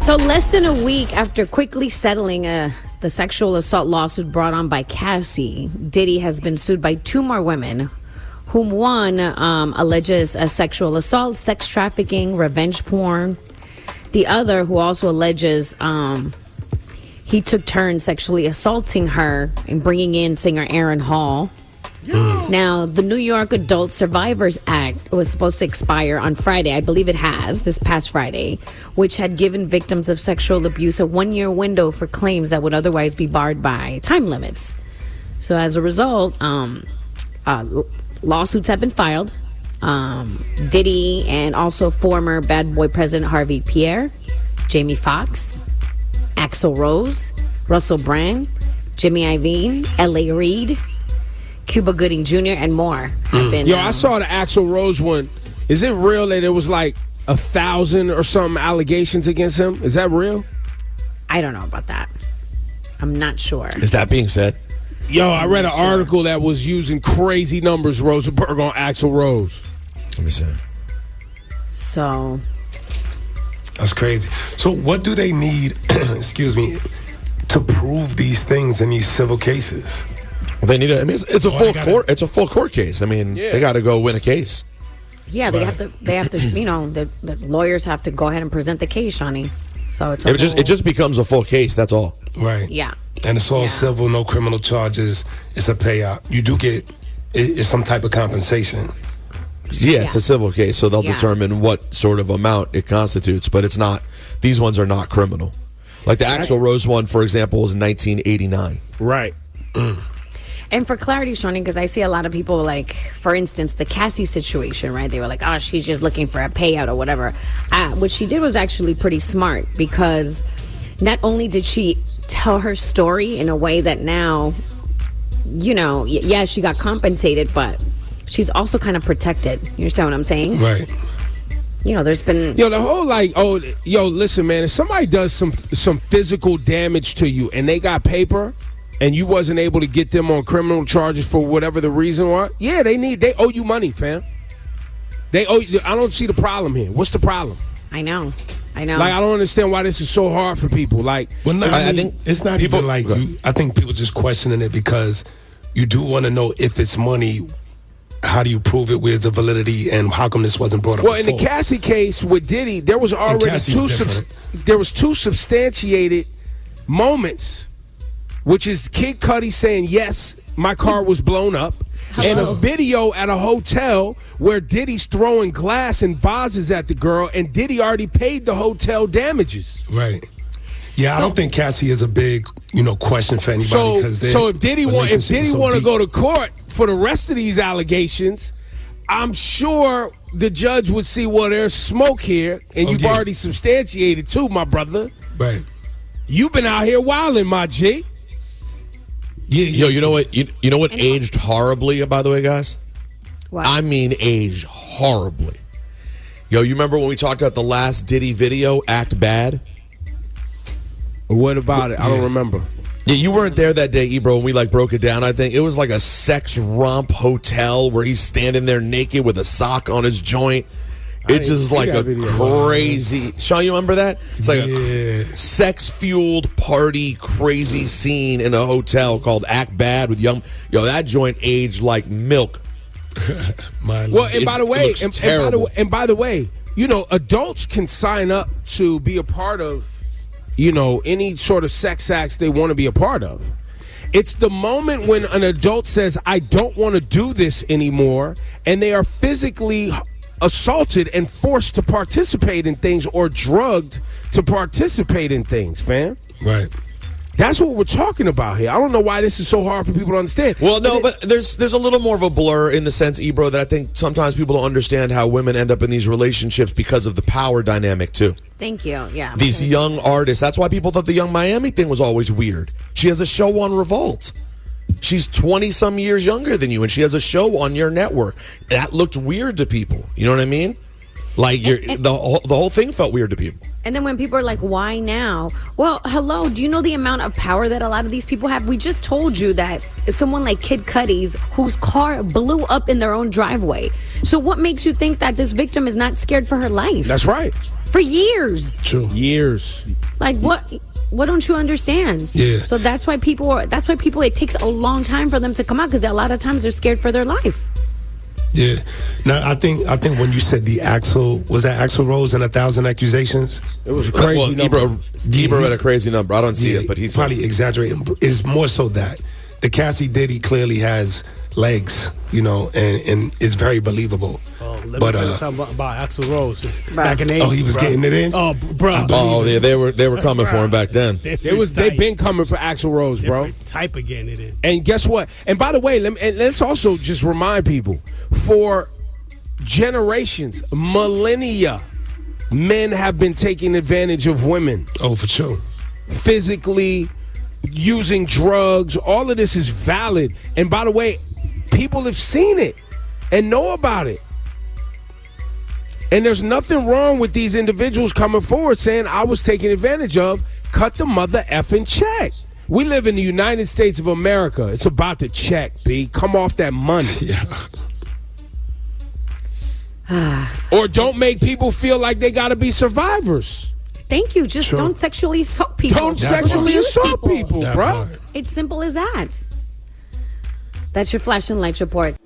So less than a week after quickly settling the sexual assault lawsuit brought on by Cassie, Diddy has been sued by two more women, whom one alleges a sexual assault, sex trafficking, revenge porn. The other, who also alleges he took turns sexually assaulting her and bringing in singer Aaron Hall. Now, the New York Adult Survivors Act was supposed to expire on Friday. I believe it has, this past Friday, which had given victims of sexual abuse a one-year window for claims that would otherwise be barred by time limits. So as a result, lawsuits have been filed. Diddy and also former Bad Boy President Harvey Pierre, Jamie Foxx, Axl Rose, Russell Brand, Jimmy Iovine, L.A. Reid, Cuba Gooding Jr., and more have been. Yo, I saw the Axl Rose one. Is it real that there was like 1,000 or something allegations against him? Is that real? I don't know about that. I'm not sure. Is that being said? Yo, I read an article that was using crazy numbers, Rosenberg, on Axl Rose. Let me see. So that's crazy. So what do they need, excuse me, to prove these things in these civil cases? Well, they need. I mean, it's a full court. It's a full court case. I mean, they got to go win a case. Yeah, they have to. They have to. You know, the lawyers have to go ahead and present the case, Shawnee. So it just becomes a full case. That's all. Right. Yeah. And it's all civil, no criminal charges. It's a payout. You do get it's some type of compensation. Yeah, it's a civil case, so they'll determine what sort of amount it constitutes. But it's not. These ones are not criminal. Like the Axl Rose one, for example, was in 1989. Right. And for clarity, Shawnee, because I see a lot of people, like, for instance, the Cassie situation, right? They were like, oh, she's just looking for a payout or whatever. What she did was actually pretty smart, because not only did she tell her story in a way that now, you know, yeah, she got compensated, but she's also kind of protected. You understand what I'm saying? Right. You know, there's been... Yo, the whole, like, listen, man, if somebody does some physical damage to you and they got paper... and you wasn't able to get them on criminal charges for whatever the reason was, they owe you money, fam. They owe you. I don't see the problem here. What's the problem? I know. Like, I don't understand why this is so hard for people. Like, well, no, I think it's not even like I think people just questioning it because you do want to know if it's money. How do you prove it? Where's the validity? And how come this wasn't brought up? Well, before? In the Cassie case with Diddy, there was already two substantiated moments. Which is Kid Cudi saying, yes, my car was blown up. And a video at a hotel where Diddy's throwing glass and vases at the girl, and Diddy already paid the hotel damages. Right. Yeah, I don't think Cassie is a big, question for anybody. So if Diddy want to go to court for the rest of these allegations, I'm sure the judge would see, well, there's smoke here, and you've already substantiated too, my brother. Right. You've been out here wilding, my G. Yo, you know what? You know what aged horribly, by the way, guys? What? I mean, aged horribly. Yo, you remember when we talked about the last Diddy video, Act Bad? What about it? I don't remember. Yeah, you weren't there that day, Ebro, when we broke it down. I think it was like a sex romp hotel where he's standing there naked with a sock on his joint. It's just like a crazy... Sean, you remember that? It's like a sex-fueled party crazy scene in a hotel called Act Bad with young... Yo, that joint aged like milk. Well, and by the way, adults can sign up to be a part of, any sort of sex acts they want to be a part of. It's the moment when an adult says, I don't want to do this anymore, and they are physically... assaulted and forced to participate in things or drugged to participate in things, fam. Right. That's what we're talking about here. I don't know why this is so hard for people to understand. Well, no, but there's a little more of a blur in the sense, Ebro, that I think sometimes people don't understand how women end up in these relationships because of the power dynamic, too. Thank you. Yeah. These young artists. That's why people thought the Young Miami thing was always weird. She has a show on Revolt. She's 20-some years younger than you, and she has a show on your network. That looked weird to people. You know what I mean? Like, the whole thing felt weird to people. And then when people are like, why now? Well, hello, do you know the amount of power that a lot of these people have? We just told you that someone like Kid Cudi's, whose car blew up in their own driveway. So what makes you think that this victim is not scared for her life? That's right. For years. True. Years. Like what don't you understand? Yeah. So that's why people, it takes a long time for them to come out, because a lot of times they're scared for their life. Yeah. Now I think when you said the was that Axl Rose and 1,000 accusations? It was a crazy number. Ebro had a crazy number. I don't see it, but he's probably exaggerating. It's more so that the Cassie Diddy clearly has legs, and it's very believable. Let me tell you something about Axl Rose back in the 80s. Oh, he was getting it in? Oh, bro. Oh, yeah, they were coming for him back then. They've been coming for Axl Rose, bro. Different type of getting it in. And guess what? And by the way, let's also just remind people, for generations, millennia, men have been taking advantage of women. Oh, for sure. Physically, using drugs. All of this is valid. And by the way, people have seen it and know about it. And there's nothing wrong with these individuals coming forward saying, I was taken advantage of. Cut the mother effing check. We live in the United States of America. It's about to check, B. Come off that money. Yeah. Or don't make people feel like they got to be survivors. Thank you. Just don't sexually assault people. Don't sexually assault people, bro. It's simple as that. That's your Flash and Lights report.